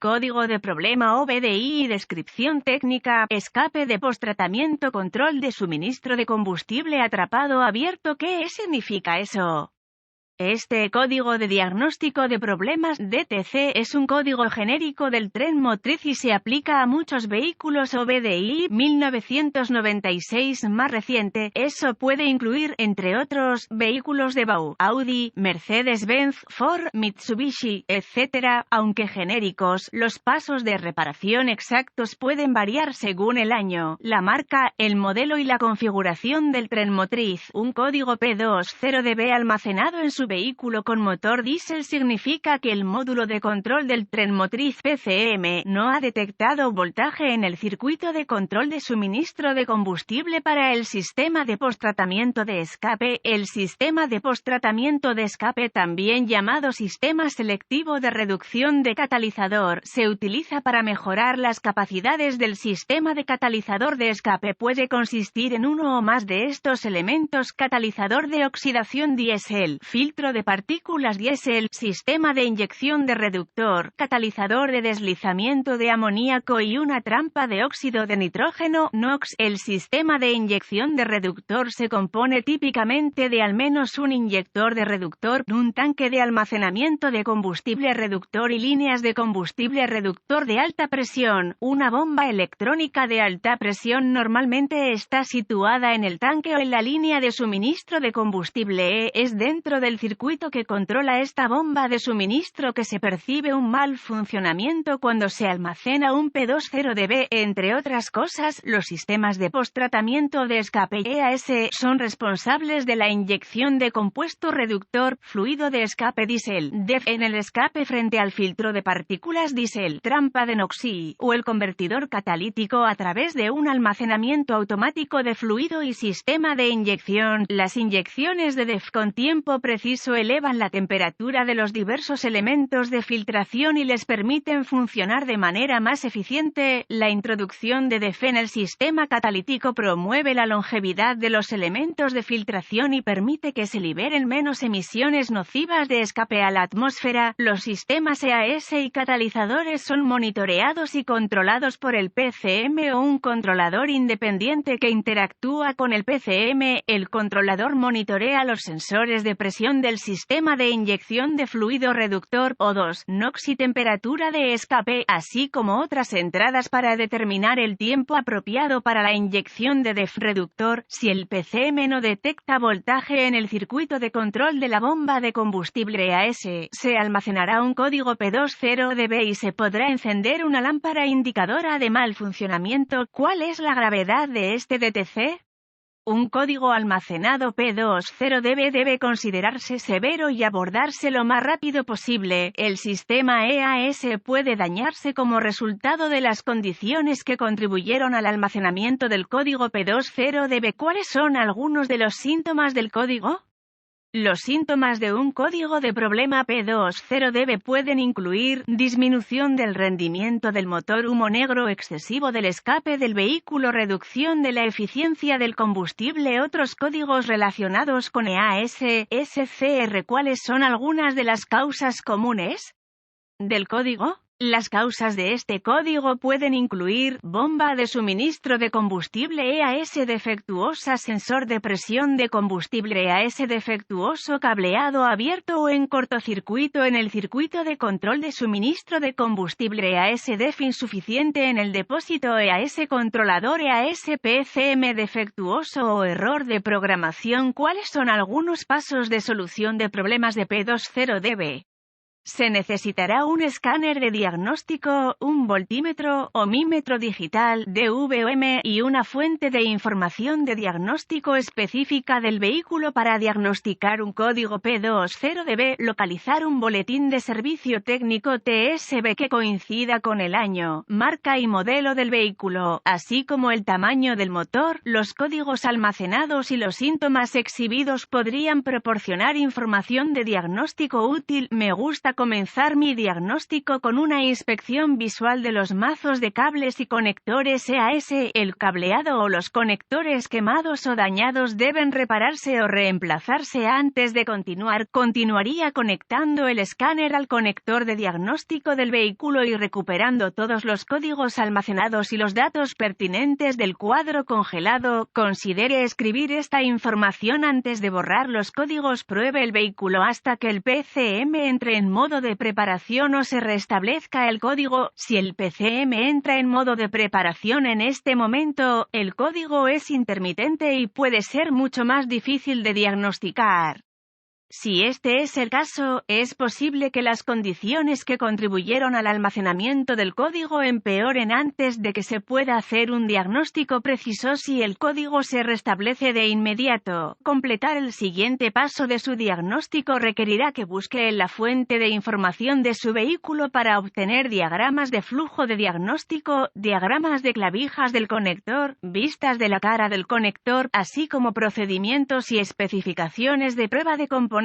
Código de problema OBDI y descripción técnica, escape de posttratamiento, control de suministro de combustible atrapado abierto. ¿Qué significa eso? Este código de diagnóstico de problemas DTC es un código genérico del tren motriz y se aplica a muchos vehículos OBDI 1996 más reciente. Eso puede incluir, entre otros, vehículos de BAU, Audi, Mercedes-Benz, Ford, Mitsubishi, etc. Aunque genéricos, los pasos de reparación exactos pueden variar según el año, la marca, el modelo y la configuración del tren motriz. Un código P20DB almacenado en su vehículo con motor diésel significa que el módulo de control del tren motriz PCM no ha detectado voltaje en el circuito de control de suministro de combustible para el sistema de posttratamiento de escape. El sistema de posttratamiento de escape, también llamado sistema selectivo de reducción de catalizador, se utiliza para mejorar las capacidades del sistema de catalizador de escape. Puede consistir en uno o más de estos elementos: catalizador de oxidación diésel, filtro de partículas diésel, sistema de inyección de reductor, catalizador de deslizamiento de amoníaco y una trampa de óxido de nitrógeno, NOx. El sistema de inyección de reductor se compone típicamente de al menos un inyector de reductor, un tanque de almacenamiento de combustible reductor y líneas de combustible reductor de alta presión. Una bomba electrónica de alta presión normalmente está situada en el tanque o en la línea de suministro de combustible. Es dentro del circuito que controla esta bomba de suministro que se percibe un mal funcionamiento cuando se almacena un P20DB. Entre otras cosas, los sistemas de posttratamiento de escape EAS son responsables de la inyección de compuesto reductor, fluido de escape diésel, DEF, en el escape frente al filtro de partículas diésel, trampa de NOx o el convertidor catalítico a través de un almacenamiento automático de fluido y sistema de inyección. Las inyecciones de DEF con tiempo preciso elevan la temperatura de los diversos elementos de filtración y les permiten funcionar de manera más eficiente. La introducción de DEF en el sistema catalítico promueve la longevidad de los elementos de filtración y permite que se liberen menos emisiones nocivas de escape a la atmósfera. Los sistemas EAS y catalizadores son monitoreados y controlados por el PCM o un controlador independiente que interactúa con el PCM. El controlador monitorea los sensores de presión del sistema de inyección de fluido reductor O2, NOx y temperatura de escape, así como otras entradas para determinar el tiempo apropiado para la inyección de DEF reductor. Si el PCM no detecta voltaje en el circuito de control de la bomba de combustible EAS, se almacenará un código P20DB y se podrá encender una lámpara indicadora de mal funcionamiento. ¿Cuál es la gravedad de este DTC? Un código almacenado P20DB debe considerarse severo y abordarse lo más rápido posible. El sistema EAS puede dañarse como resultado de las condiciones que contribuyeron al almacenamiento del código P20DB. ¿Cuáles son algunos de los síntomas del código? Los síntomas de un código de problema P20DB pueden incluir disminución del rendimiento del motor, humo negro excesivo del escape del vehículo, reducción de la eficiencia del combustible. Otros códigos relacionados con EAS, SCR. ¿Cuáles son algunas de las causas comunes del código? Las causas de este código pueden incluir bomba de suministro de combustible EAS defectuosa, sensor de presión de combustible EAS defectuoso, cableado abierto o en cortocircuito en el circuito de control de suministro de combustible EAS, DEF insuficiente en el depósito EAS, controlador EAS PCM defectuoso o error de programación. ¿Cuáles son algunos pasos de solución de problemas de P20DB? Se necesitará un escáner de diagnóstico, un voltímetro, ohmímetro digital, DVOM, y una fuente de información de diagnóstico específica del vehículo para diagnosticar un código P20DB, localizar un boletín de servicio técnico TSB que coincida con el año, marca y modelo del vehículo, así como el tamaño del motor. Los códigos almacenados y los síntomas exhibidos podrían proporcionar información de diagnóstico útil. Me gusta a comenzar mi diagnóstico con una inspección visual de los mazos de cables y conectores EAS. El cableado o los conectores quemados o dañados deben repararse o reemplazarse antes de continuar. Continuaría conectando el escáner al conector de diagnóstico del vehículo y recuperando todos los códigos almacenados y los datos pertinentes del cuadro congelado. Considere escribir esta información antes de borrar los códigos. Pruebe el vehículo hasta que el PCM entre en modo de preparación o se restablezca el código. Si el PCM entra en modo de preparación en este momento, el código es intermitente y puede ser mucho más difícil de diagnosticar. Si este es el caso, es posible que las condiciones que contribuyeron al almacenamiento del código empeoren antes de que se pueda hacer un diagnóstico preciso. Si el código se restablece de inmediato, completar el siguiente paso de su diagnóstico requerirá que busque en la fuente de información de su vehículo para obtener diagramas de flujo de diagnóstico, diagramas de clavijas del conector, vistas de la cara del conector, así como procedimientos y especificaciones de prueba de componentes.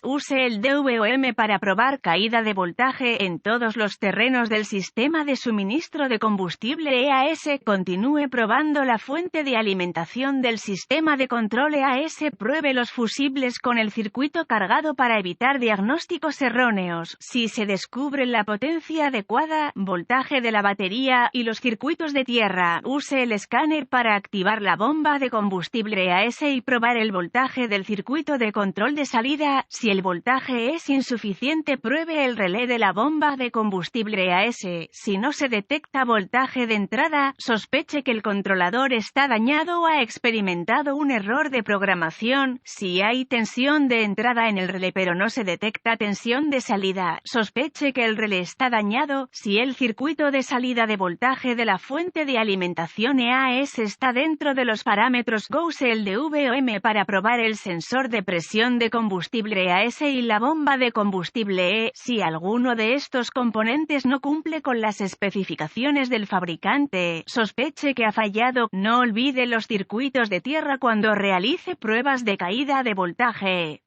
Use el DVOM para probar caída de voltaje en todos los terrenos del sistema de suministro de combustible EAS. Continúe probando la fuente de alimentación del sistema de control EAS. Pruebe los fusibles con el circuito cargado para evitar diagnósticos erróneos. Si se descubre la potencia adecuada, voltaje de la batería y los circuitos de tierra, use el escáner para activar la bomba de combustible EAS y probar el voltaje del circuito de control de salida. Si el voltaje es insuficiente, pruebe el relé de la bomba de combustible EAS. Si no se detecta voltaje de entrada, sospeche que el controlador está dañado o ha experimentado un error de programación. Si hay tensión de entrada en el relé pero no se detecta tensión de salida, sospeche que el relé está dañado. Si el circuito de salida de voltaje de la fuente de alimentación EAS está dentro de los parámetros, use el DVOM para probar el sensor de presión de combustible EAS y la bomba de combustible. Si alguno de estos componentes no cumple con las especificaciones del fabricante, sospeche que ha fallado. No olvide los circuitos de tierra cuando realice pruebas de caída de voltaje.